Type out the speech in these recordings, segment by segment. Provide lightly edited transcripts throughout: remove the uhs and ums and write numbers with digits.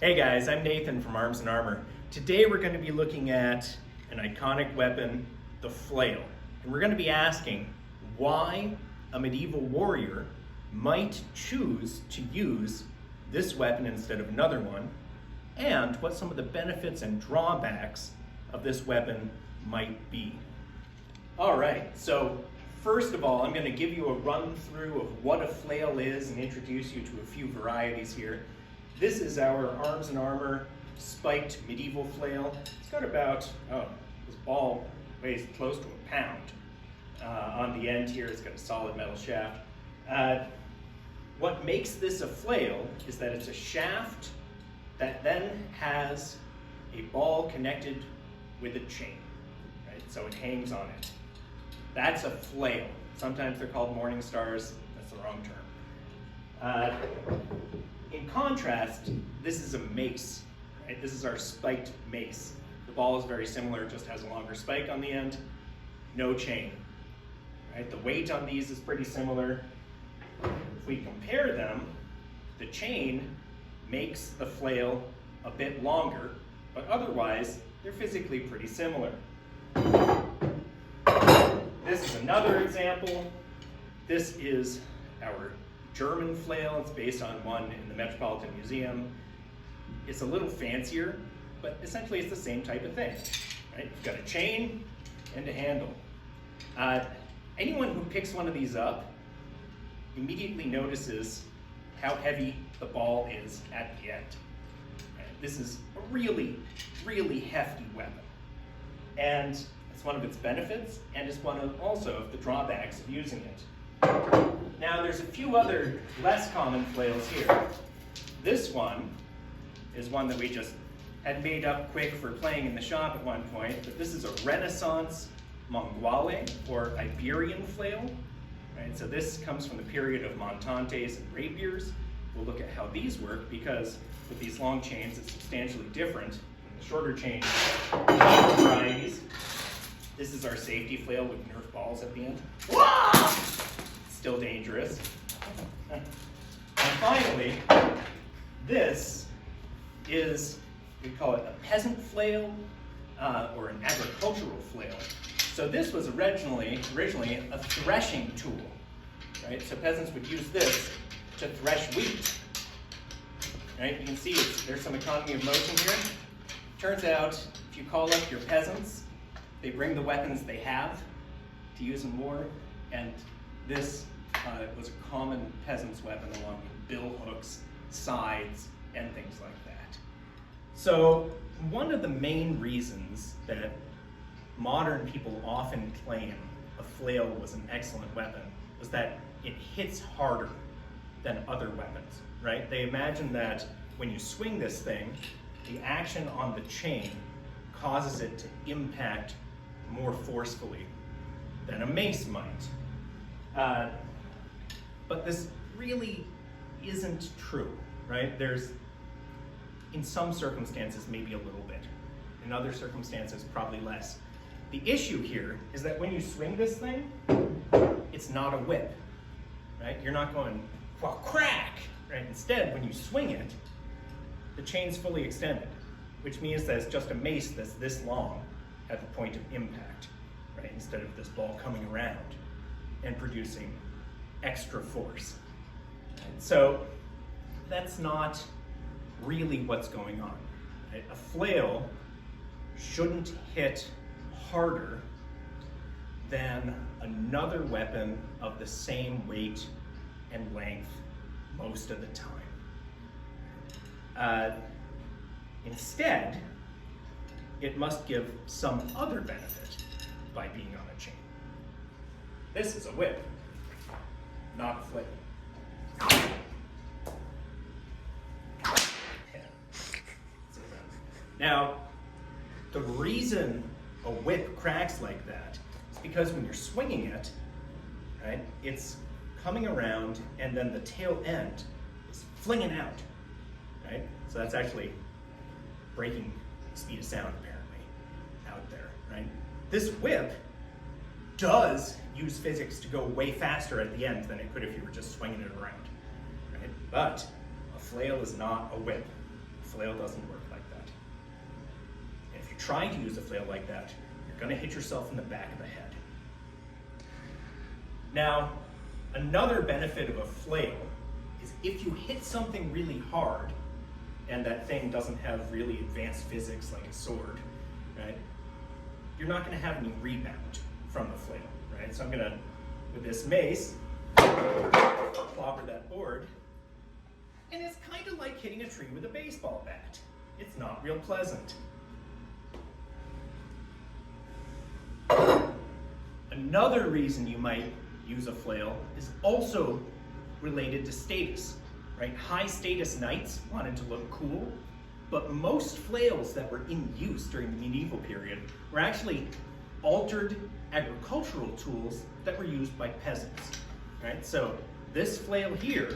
Hey guys, I'm Nathan from Arms and Armor. Today we're going to be looking at an iconic weapon, the flail. And we're going to be asking why a medieval warrior might choose to use this weapon instead of another one, and what some of the benefits and drawbacks of this weapon might be. Alright, so first of all, I'm going to give you a run through of what a flail is and introduce you to a few varieties here. This is our Arms and Armor spiked medieval flail. It's got about, this ball weighs close to a pound. On the end here, it's got a solid metal shaft. What makes this a flail is that it's a shaft that then has a ball connected with a chain, right? So it hangs on it. That's a flail. Sometimes they're called morning stars. That's the wrong term. In contrast, this is a mace, right? This is our spiked mace. The ball is very similar, just has a longer spike on the end, no chain, right? The weight on these is pretty similar. If we compare them, the chain makes the flail a bit longer, but otherwise, they're physically pretty similar. This is another example. This is our German flail. It's based on one in the Metropolitan Museum. It's a little fancier, but essentially it's the same type of thing, right? You've got a chain and a handle. Anyone who picks one of these up immediately notices how heavy the ball is at the end. Right? This is a really, really hefty weapon. And it's one of its benefits, and it's one of also of the drawbacks of using it. Now there's a few other less common flails here. This one is one that we just had made up quick for playing in the shop at one point, but this is a Renaissance Mongole or Iberian flail. Right? So this comes from the period of montantes and rapiers. We'll look at how these work because with these long chains it's substantially different than the shorter chain varieties. This is our safety flail with Nerf balls at the end. Wah! Still dangerous. And finally, this is, we call it a peasant flail or an agricultural flail. So this was originally a threshing tool, right? So peasants would use this to thresh wheat, right? You can see there's some economy of motion here. Turns out, if you call up your peasants, they bring the weapons they have to use in war, and this was a common peasant's weapon along with bill hooks, scythes, and things like that. So one of the main reasons that modern people often claim a flail was an excellent weapon was that it hits harder than other weapons, right? They imagine that when you swing this thing, the action on the chain causes it to impact more forcefully than a mace might. But this really isn't true, right? There's, in some circumstances, maybe a little bit. In other circumstances, probably less. The issue here is that when you swing this thing, it's not a whip, right? You're not going crack, right? Instead, when you swing it, the chain's fully extended, which means that it's just a mace that's this long at the point of impact, right? Instead of this ball coming around and producing extra force. Right? So that's not really what's going on. Right? A flail shouldn't hit harder than another weapon of the same weight and length most of the time. Instead, it must give some other benefit by being on a chain. This is a whip, not a flail. Now, the reason a whip cracks like that is because when you're swinging it, right, it's coming around and then the tail end is flinging out, right? So that's actually breaking the speed of sound apparently out there, right? This whip does use physics to go way faster at the end than it could if you were just swinging it around, right? But a flail is not a whip. A flail doesn't work like that. And if you're trying to use a flail like that, you're going to hit yourself in the back of the head. Now, another benefit of a flail is if you hit something really hard, and that thing doesn't have really advanced physics like a sword, right? You're not going to have any rebound from the flail, right? So I'm going to, with this mace, clobber that board, and it's kind of like hitting a tree with a baseball bat. It's not real pleasant. Another reason you might use a flail is also related to status, right? High status knights wanted to look cool, but most flails that were in use during the medieval period were actually altered agricultural tools that were used by peasants, right? So this flail here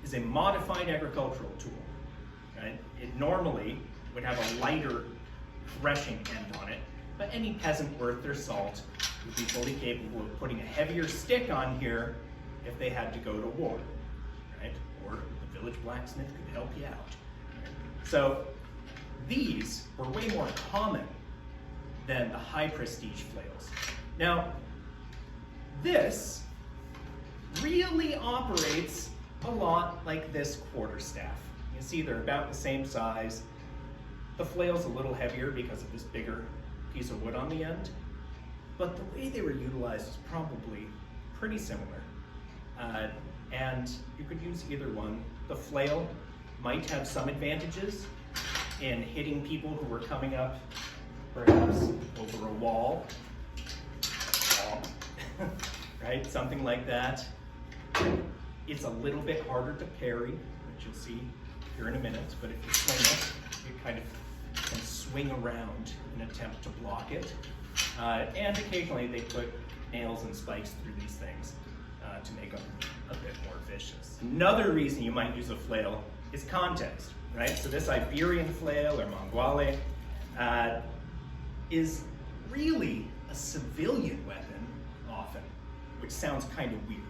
is a modified agricultural tool, right? It normally would have a lighter threshing end on it, but any peasant worth their salt would be fully capable of putting a heavier stick on here if they had to go to war, right? Or the village blacksmith could help you out. So these were way more common than the high prestige flails. Now, this really operates a lot like this quarterstaff. You see they're about the same size. The flail's a little heavier because of this bigger piece of wood on the end, but the way they were utilized is probably pretty similar. And you could use either one. The flail might have some advantages in hitting people who were coming up perhaps over a wall, right? Something like that. It's a little bit harder to parry, which you'll see here in a minute, but if you swing it, you kind of can swing around in an attempt to block it. And occasionally they put nails and spikes through these things to make them a bit more vicious. Another reason you might use a flail is context, right? So this Iberian flail or manguale is really a civilian weapon often, which sounds kind of weird,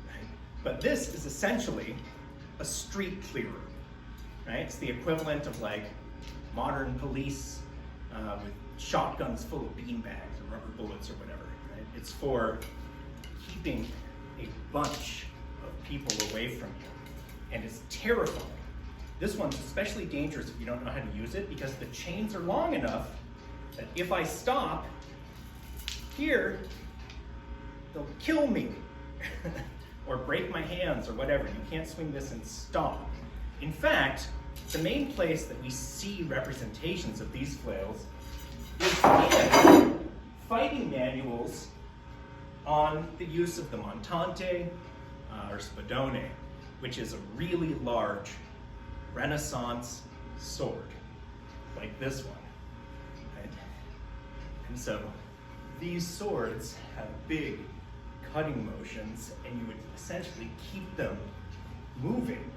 right? But this is essentially a street clearer, right? It's the equivalent of like modern police with shotguns full of beanbags or rubber bullets or whatever, right? It's for keeping a bunch of people away from you, and it's terrifying. This one's especially dangerous if you don't know how to use it because the chains are long enough that if I stop here, they'll kill me or break my hands or whatever. You can't swing this and stop. In fact, the main place that we see representations of these flails is in fighting manuals on the use of the montante or spadone, which is a really large Renaissance sword, like this one, right? And so these swords have big cutting motions, and you would essentially keep them moving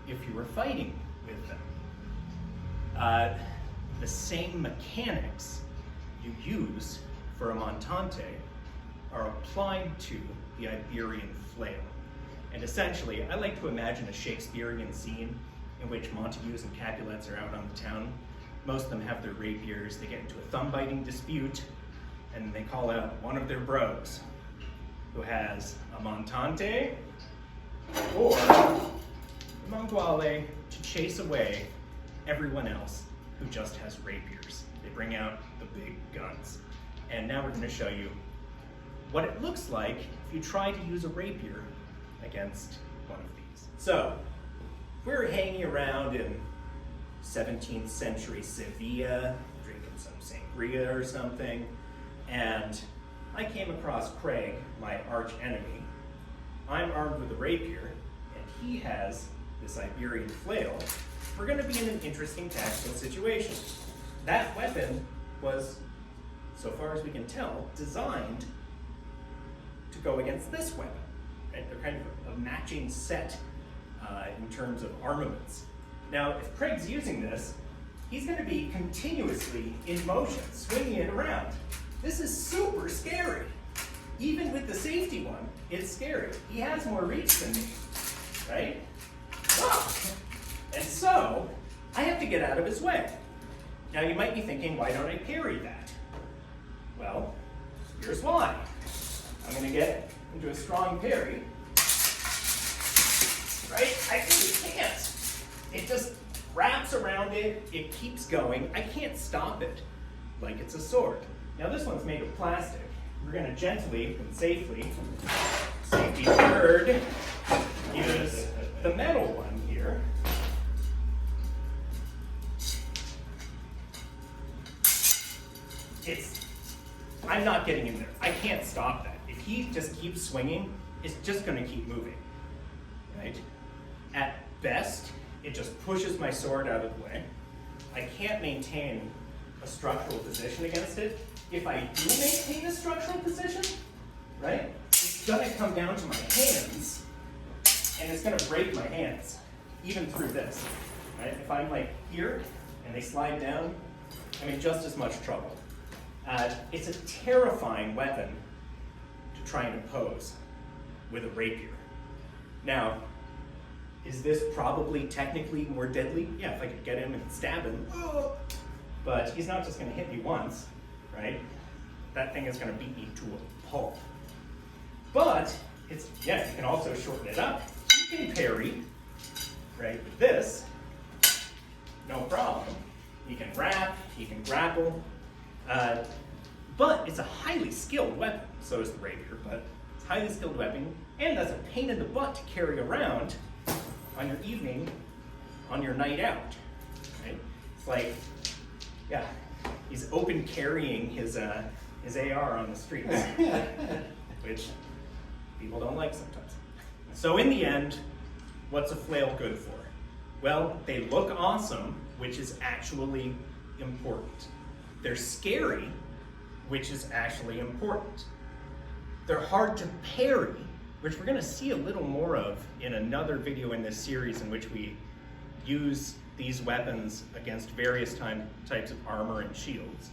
if you were fighting with them. The same mechanics you use for a montante are applied to the Iberian flail. And essentially, I like to imagine a Shakespearean scene in which Montagues and Capulets are out on the town. Most of them have their rapiers. They get into a thumb-biting dispute, and they call out one of their bros who has a montante or a manguale to chase away everyone else who just has rapiers. They bring out the big guns. And now we're going to show you what it looks like if you try to use a rapier against one of these. So, we're hanging around in 17th century Sevilla, drinking some sangria or something, and I came across Craig, my arch enemy. I'm armed with a rapier, and he has this Iberian flail. We're going to be in an interesting tactical situation. That weapon was, so far as we can tell, designed to go against this weapon. Right? They're kind of a matching set in terms of armaments. Now, if Craig's using this, he's going to be continuously in motion, swinging it around. This is super scary. Even with the safety one, it's scary. He has more reach than me, right? Ah! And so, I have to get out of his way. Now you might be thinking, why don't I parry that? Well, here's why. I'm gonna get into a strong parry, right? I really can't. It just wraps around it, it keeps going. I can't stop it like it's a sword. Now this one's made of plastic. We're gonna gently and safely, safety third, use the metal one here. I'm not getting in there. I can't stop that. If he just keeps swinging, it's just gonna keep moving, right? At best, it just pushes my sword out of the way. I can't maintain a structural position against it. If I do maintain a structural position, right, it's gonna come down to my hands, and it's gonna break my hands, even through this, right? If I'm like here, and they slide down, I'm in just as much trouble. It's a terrifying weapon to try and oppose with a rapier. Now, is this probably technically more deadly? Yeah, if I could get him and stab him, but he's not just gonna hit me once, right? That thing is gonna beat me to a pulp. But, yeah, you can also shorten it up. You can parry, right, with this, no problem. You can wrap, you can grapple, but it's a highly skilled weapon. So is the rapier, but it's a highly skilled weapon, and that's a pain in the butt to carry around on your evening, on your night out, right? It's like, yeah, he's open carrying his AR on the streets, which people don't like sometimes. So in the end, what's a flail good for? Well, they look awesome, which is actually important. They're scary, which is actually important. They're hard to parry, which we're gonna see a little more of in another video in this series in which we use these weapons against various types of armor and shields.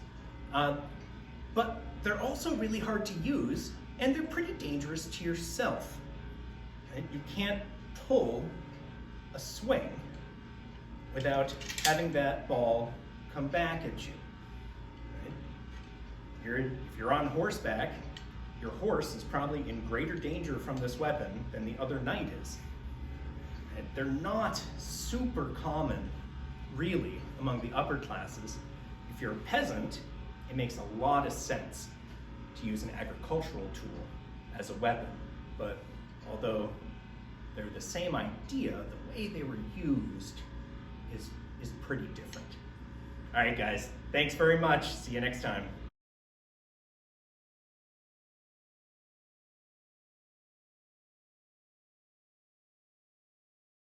But they're also really hard to use, and they're pretty dangerous to yourself. Right? You can't pull a swing without having that ball come back at you. Right? If you're on horseback, your horse is probably in greater danger from this weapon than the other knight is. And they're not super common, really, among the upper classes. If you're a peasant, it makes a lot of sense to use an agricultural tool as a weapon. But although they're the same idea, the way they were used is pretty different. All right, guys, thanks very much. See you next time.